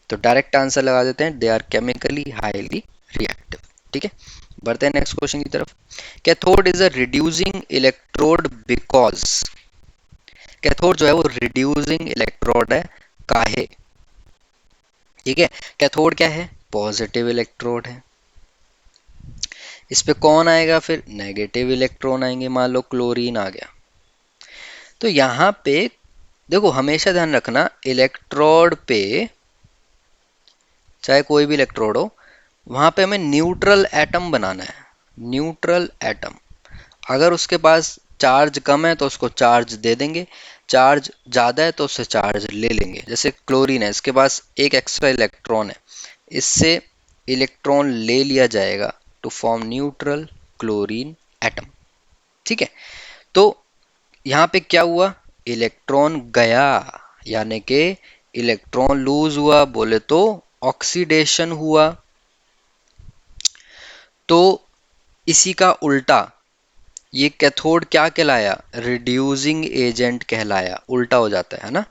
तो डायरेक्ट आंसर लगा देते हैं, they are chemically highly reactive, ठीक है। बढ़ते हैं नेक्स्ट क्वेश्चन की तरफ। Cathode is a reducing electrode because, cathode जो है वो रिड्यूसिंग इलेक्ट्रोड है, काहे, ठीक है। कैथोड क्या है, पॉजिटिव इलेक्ट्रोड है, इस पे कौन आएगा फिर, नेगेटिव इलेक्ट्रॉन आएंगे, मान लो क्लोरीन आ गया। तो यहाँ पे देखो हमेशा ध्यान रखना, इलेक्ट्रोड पे चाहे कोई भी इलेक्ट्रोड हो, वहां पे हमें न्यूट्रल एटम बनाना है, न्यूट्रल एटम। अगर उसके पास चार्ज कम है तो उसको चार्ज दे देंगे, चार्ज ज्यादा है तो उससे चार्ज ले लेंगे। जैसे क्लोरीन है, इसके पास एक एक्स्ट्रा इलेक्ट्रॉन है, इससे इलेक्ट्रॉन ले लिया जाएगा to form neutral chlorine atom, ठीक है। तो यहाँ पे क्या हुआ, इलेक्ट्रॉन गया, यानी कि इलेक्ट्रॉन लूज हुआ, बोले तो ऑक्सीडेशन हुआ। तो इसी का उल्टा ये कैथोड क्या कहलाया, रिड्यूसिंग एजेंट कहलाया, उल्टा हो जाता है ना।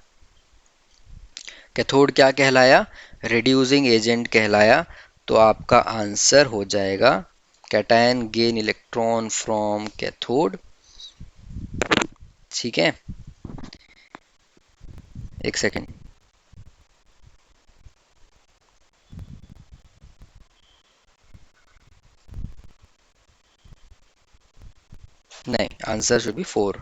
कैथोड क्या कहलाया, रिड्यूसिंग एजेंट कहलाया, तो आपका आंसर हो जाएगा cation gain electron from cathode, ठीक है। एक सेकेंड, नहीं, answer should be 4।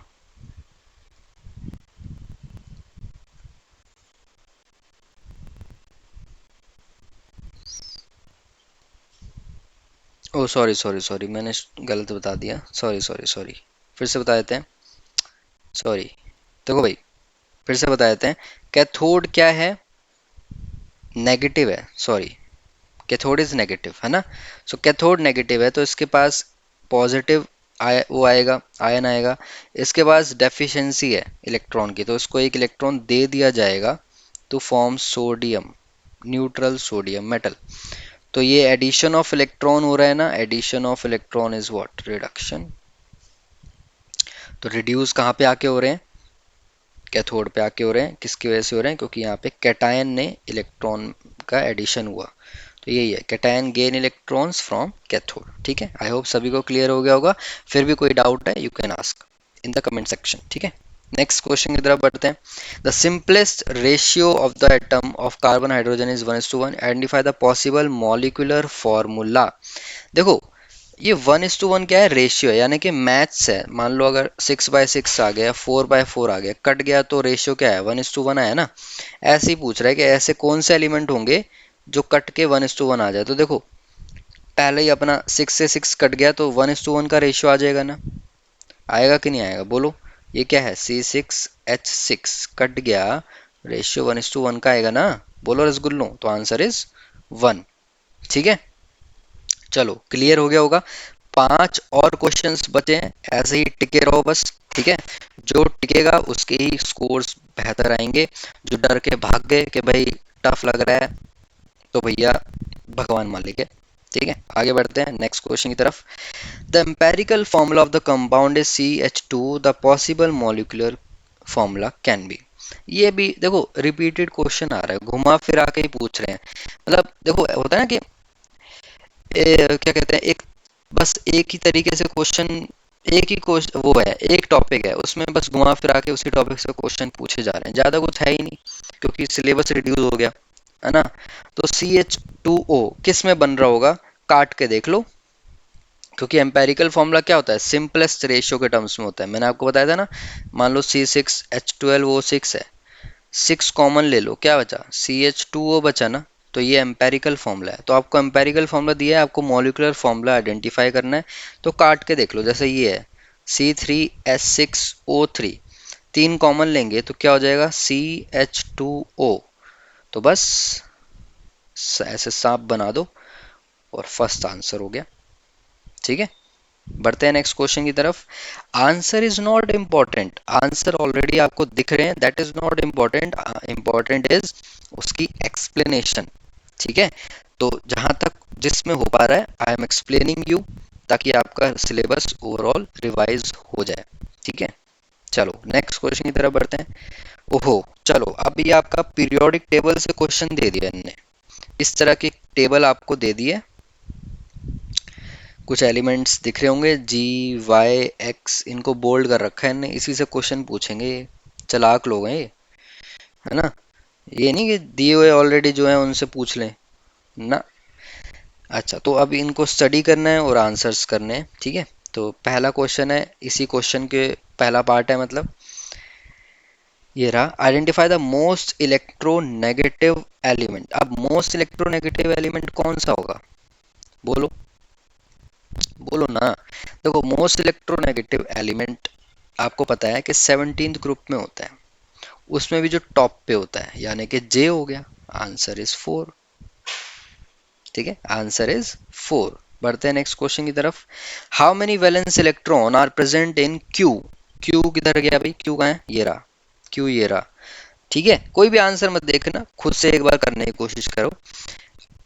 Oh sorry sorry sorry, मैंने गलत बता दिया, सॉरी सॉरी सॉरी, फिर से बता देते हैं, सॉरी। देखो भाई, फिर से बता देते हैं, कैथोड क्या है, नेगेटिव है, सॉरी, कैथोड इज नेगेटिव, है ना। सो कैथोड नेगेटिव है तो इसके पास पॉजिटिव वो आएगा, आयन आएगा। इसके पास डेफिशिएंसी है इलेक्ट्रॉन की, तो इसको एक इलेक्ट्रॉन दे दिया जाएगा to form sodium, neutral sodium metal. तो ये एडिशन ऑफ इलेक्ट्रॉन हो रहा है ना, addition of electron is what, reduction. तो रिड्यूस कहाँ पे आके हो रहे हैं, कैथोड पे आके हो रहे हैं, किसकी वजह से हो रहे हैं, क्योंकि यहाँ पे कैटायन ने इलेक्ट्रॉन का एडिशन हुआ, तो यही है, cation gain electrons from cathode, ठीक है। आई होप सभी को क्लियर हो गया होगा, फिर भी कोई डाउट है you can ask in the comment section, ठीक है। नेक्स्ट क्वेश्चन की तरफ बढ़ते हैं। The simplest ratio of the atom of carbon hydrogen is 1:1, identify the possible molecular formula. देखो ये 1:1 क्या है, रेशियो है, यानी कि मैथ्स है। मान लो अगर 6/6 आ गया, 4/4 आ गया, कट गया, तो रेशियो क्या है, 1:1 आया ना। ऐसे ही पूछ रहा है कि ऐसे कौन से एलिमेंट होंगे जो कट के 1:1 आ जाए। तो देखो पहले ही अपना 6 से 6 कट गया, तो 1:1 का रेशियो आ जाएगा ना, आएगा कि नहीं आएगा, बोलो। ये क्या है, C6 H6 कट गया, रेशियो 1:1 का आएगा ना, बोलो रसगुल्लो, तो आंसर इज 1। ठीक है, चलो क्लियर हो गया होगा। 5 और क्वेश्चंस बचे हैं, ऐसे ही टिके रहो बस। ठीक है, जो टिकेगा उसके ही स्कोर्स बेहतर आएंगे। जो डर के भाग गए कि भाई टफ लग रहा है, तो भैया भगवान मालिक है। ठीक है, आगे बढ़ते हैं नेक्स्ट क्वेश्चन की तरफ। The empirical formula of the compound is CH2, the possible molecular formula can be. ये भी देखो रिपीटेड क्वेश्चन आ रहा है, घुमा फिरा के ही पूछ रहे हैं। मतलब देखो होता है ना कि क्या कहते हैं, एक बस एक ही तरीके से क्वेश्चन, एक ही क्वेश्चन वो है, एक टॉपिक है उसमें बस घुमा फिरा के उसी टॉपिक से क्वेश्चन पूछे जा रहे हैं, ज़्यादा कुछ है ही नहीं, क्योंकि सिलेबस रिड्यूस हो गया है ना। तो CH2O किस में बन रहा होगा, काट के देख लो, क्योंकि एम्पेरिकल फॉर्मूला क्या होता है, सिंपलेस्ट रेशियो के टर्म्स में होता है। मैंने आपको बताया था ना, मान लो C6H12O6 है, 6 कॉमन ले लो, क्या बचा, CH2O बचा ना। तो ये एम्पेरिकल फॉर्मूला है, तो आपको एम्पेरिकल फॉर्मूला दिया है, आपको मॉलिक्यूलर फॉर्मूला आइडेंटिफाई करना है। तो काट के देख लो, जैसे ये है C3H6O3, 3 कॉमन लेंगे तो क्या हो जाएगा, CH2O। तो बस ऐसे सांप बना दो और फर्स्ट आंसर हो गया। ठीक है, बढ़ते हैं नेक्स्ट क्वेश्चन की तरफ। Answer is not important, answer already आपको दिख रहे हैं, that is not important, important is उसकी एक्सप्लेनेशन। ठीक है, तो जहां तक जिसमें हो पा रहा है आई एम एक्सप्लेनिंग यू, ताकि आपका सिलेबस ओवरऑल रिवाइज हो जाए। ठीक है, चलो नेक्स्ट क्वेश्चन की तरफ बढ़ते हैं। ओहो, चलो अब ये आपका पीरियोडिक टेबल से क्वेश्चन दे दिया इनने, इस तरह की टेबल आपको दे दी है, कुछ एलिमेंट्स दिख रहे होंगे G, Y, X, इनको बोल्ड कर रखा है इनने, इसी से क्वेश्चन पूछेंगे ये, चालाक लोग हैं ये, है ना। ये नहीं कि दिए हुए ऑलरेडी जो है उनसे पूछ लें ना। अच्छा, तो अब इनको स्टडी करना है और आंसर्स करने हैं। ठीक है, तो पहला क्वेश्चन है, इसी क्वेश्चन के पहला पार्ट है, मतलब ये रहा, identify the most electronegative element. अब मोस्ट इलेक्ट्रोनेगेटिव एलिमेंट कौन सा होगा, बोलो बोलो ना। देखो मोस्ट इलेक्ट्रोनेगेटिव एलिमेंट आपको पता है कि 17th ग्रुप में होता है, उसमें भी जो टॉप पे होता है, यानी कि J हो गया, आंसर इज 4। ठीक है, आंसर इज 4। बढ़ते हैं नेक्स्ट क्वेश्चन की तरफ। How many valence electron are present in Q। Q किधर गया भाई, Q कहाँ है, ये रहा, Q ये रहा। ठीक है, कोई भी आंसर मत देखना, खुद से एक बार करने की कोशिश करो।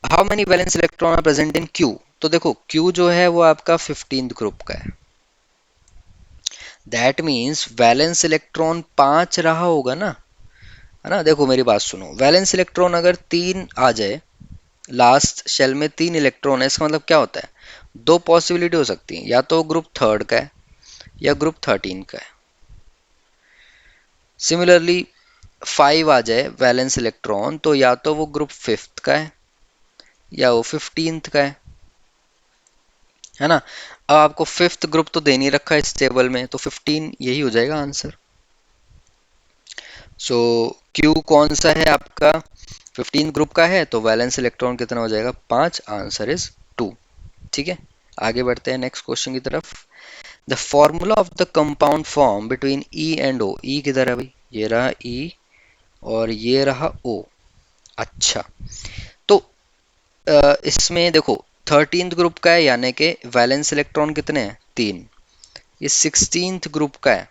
How many valence electron are present in Q। तो देखो Q जो है वो आपका 15th ग्रुप का है, दैट मीन्स वैलेंस इलेक्ट्रॉन 5 रहा होगा ना, है ना। देखो मेरी बात सुनो, वैलेंस इलेक्ट्रॉन अगर 3 आ जाए, लास्ट शेल में 3 इलेक्ट्रॉन है, इसका मतलब क्या होता है, दो पॉसिबिलिटी हो सकती है, या तो ग्रुप थर्ड का है या ग्रुप 13 का है। सिमिलरली 5 आ जाए वैलेंस इलेक्ट्रॉन, तो या तो वो ग्रुप 5th का है या वो 15th का है ना। अब आपको 5th ग्रुप तो दे नहीं रखा है इस टेबल में, तो 15 यही हो जाएगा आंसर। सो क्यू कौन सा है आपका, 15 ग्रुप का है, तो वैलेंस इलेक्ट्रॉन कितना हो जाएगा, 5, आंसर इज 2। ठीक है, आगे बढ़ते हैं नेक्स्ट क्वेश्चन की तरफ। The formula of the compound form between E and O। E किधर है भाई, ये रहा E और ये रहा O। अच्छा, तो इसमें देखो 13th ग्रुप का है, यानी कि वैलेंस इलेक्ट्रॉन कितने हैं, 3। ये 16th ग्रुप का है,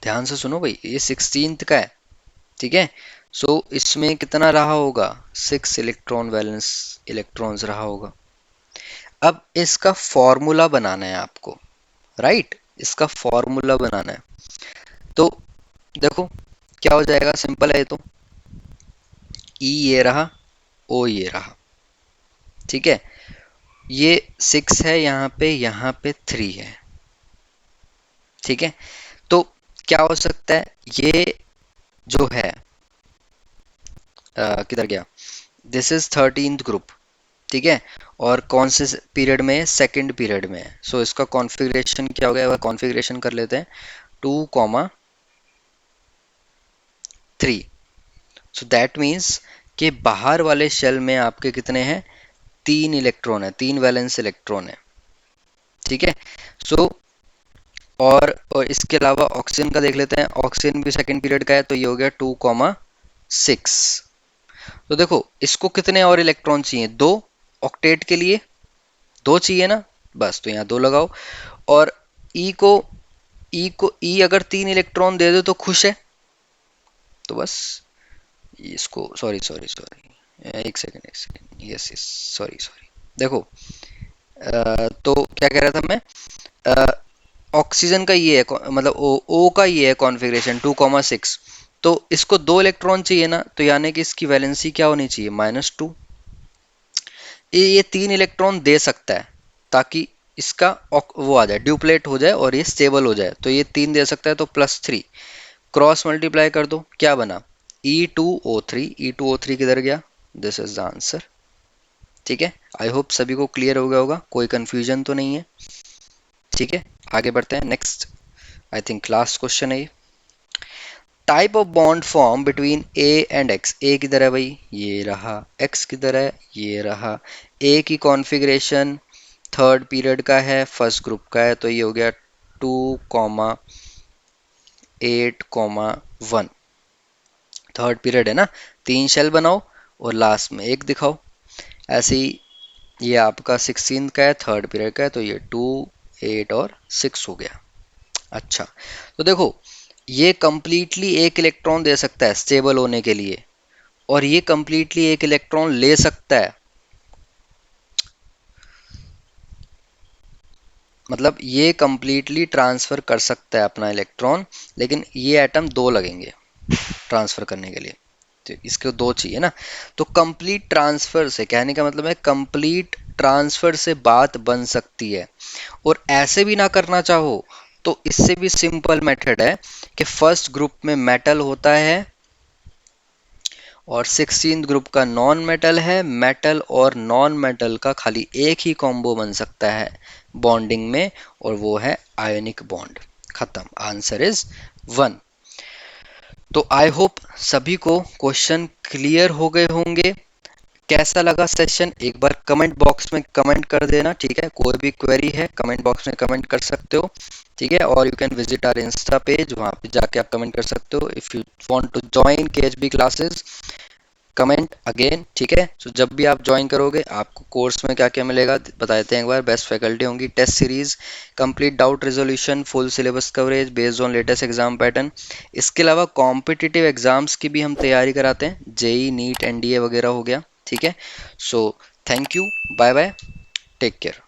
ध्यान से सुनो भाई, ये 16th का है। ठीक है, सो इसमें कितना रहा होगा, 6 इलेक्ट्रॉन वैलेंस इलेक्ट्रॉन्स रहा होगा। अब इसका फॉर्मूला बनाना है आपको, राइट, इसका फॉर्मूला बनाना है। तो देखो क्या हो जाएगा, सिंपल है ये तो, ई ये रहा, ओ ये रहा। ठीक है, ये 6 है यहाँ पे 3 है। ठीक है, तो क्या हो सकता है, ये जो है किधर गया, दिस इज 13th ग्रुप। ठीक है, और कौन से पीरियड में, सेकंड पीरियड में है। सो इसका कॉन्फ़िगरेशन क्या हो गया, वह कॉन्फ़िगरेशन कर लेते हैं, 2,3। सो दैट मीन्स कि बाहर वाले शेल में आपके कितने हैं, 3 इलेक्ट्रॉन है, 3 वैलेंस इलेक्ट्रॉन है। ठीक है, सो और इसके अलावा ऑक्सीजन का देख लेते हैं। ऑक्सीजन भी सेकंड पीरियड का है, तो ये हो गया 2,6। तो देखो इसको कितने और इलेक्ट्रॉन चाहिए, दो। ऑक्टेट के लिए दो चाहिए ना, बस तो यहाँ दो लगाओ। और ई को ई अगर 3 इलेक्ट्रॉन दे दो तो खुश है, तो बस इसको, सॉरी सॉरी सॉरी, एक second, yes yes, sorry sorry. देखो तो क्या कह रहा था मैं, ऑक्सीजन का ये है, मतलब ओ का ये है कॉन्फ़िगरेशन 2,6। तो इसको दो इलेक्ट्रॉन चाहिए ना, तो यानी कि इसकी वैलेंसी क्या होनी चाहिए, -2। ये 3 इलेक्ट्रॉन दे सकता है ताकि इसका वो आ जाए, ड्यूप्लेट हो जाए और ये स्टेबल हो जाए। तो ये 3 दे सकता है, तो +3 क्रॉस मल्टीप्लाई कर दो, क्या बना, E2O3। E2O3 किधर गया, दिस इज द आंसर। ठीक है, आई होप सभी को क्लियर हो गया होगा, कोई कंफ्यूजन तो नहीं है। ठीक है, आगे बढ़ते हैं next. I think last question है ये। Type of bond form between A and X. A किधर है भाई, ये रहा। एक्स किधर है, ये रहा। ए की कॉन्फ़िगरेशन थर्ड पीरियड का है, फर्स्ट ग्रुप का है, तो ये हो गया 2,8,1। थर्ड पीरियड है ना, 3 शेल बनाओ और लास्ट में एक दिखाओ। ऐसे ही ये आपका 16 का है, थर्ड पीरियड का है, तो ये 2, 8 और 6 हो गया। अच्छा, तो देखो ये कंप्लीटली एक इलेक्ट्रॉन दे सकता है स्टेबल होने के लिए, और ये कंप्लीटली एक इलेक्ट्रॉन ले सकता है, मतलब ये कंप्लीटली ट्रांसफर कर सकता है अपना इलेक्ट्रॉन, लेकिन ये एटम दो लगेंगे ट्रांसफर करने के लिए, तो इसके दो चाहिए ना। तो कंप्लीट ट्रांसफर से, कहने का मतलब है कंप्लीट ट्रांसफर से बात बन सकती है। और ऐसे भी ना करना चाहो तो इससे भी सिंपल मेथड है कि फर्स्ट ग्रुप में मेटल होता है और 16th ग्रुप का नॉन मेटल है। मेटल और नॉन मेटल का खाली एक ही कॉम्बो बन सकता है बॉन्डिंग में, और वो है आयोनिक बॉन्ड। खत्म, आंसर इज 1। तो आई होप सभी को क्वेश्चन क्लियर हो गए होंगे। कैसा लगा सेशन, एक बार कमेंट बॉक्स में कमेंट कर देना। ठीक है, कोई भी क्वेरी है कमेंट बॉक्स में कमेंट कर सकते हो। ठीक है, और you can visit our insta page, वहाँ पे जाके आप कमेंट कर सकते हो। If you want to join KHB classes, comment again. ठीक है, तो जब भी आप ज्वाइन करोगे आपको कोर्स में क्या क्या मिलेगा बता देते हैं एक बार। बेस्ट फैकल्टी होंगी, test series, complete doubt resolution, full syllabus coverage based on latest exam pattern. इसके अलावा कॉम्पिटिटिव एग्जाम्स की भी हम तैयारी कराते हैं, जेई, नीट, एनडीए वगैरह हो गया। ठीक है, so thank you, bye bye, take care.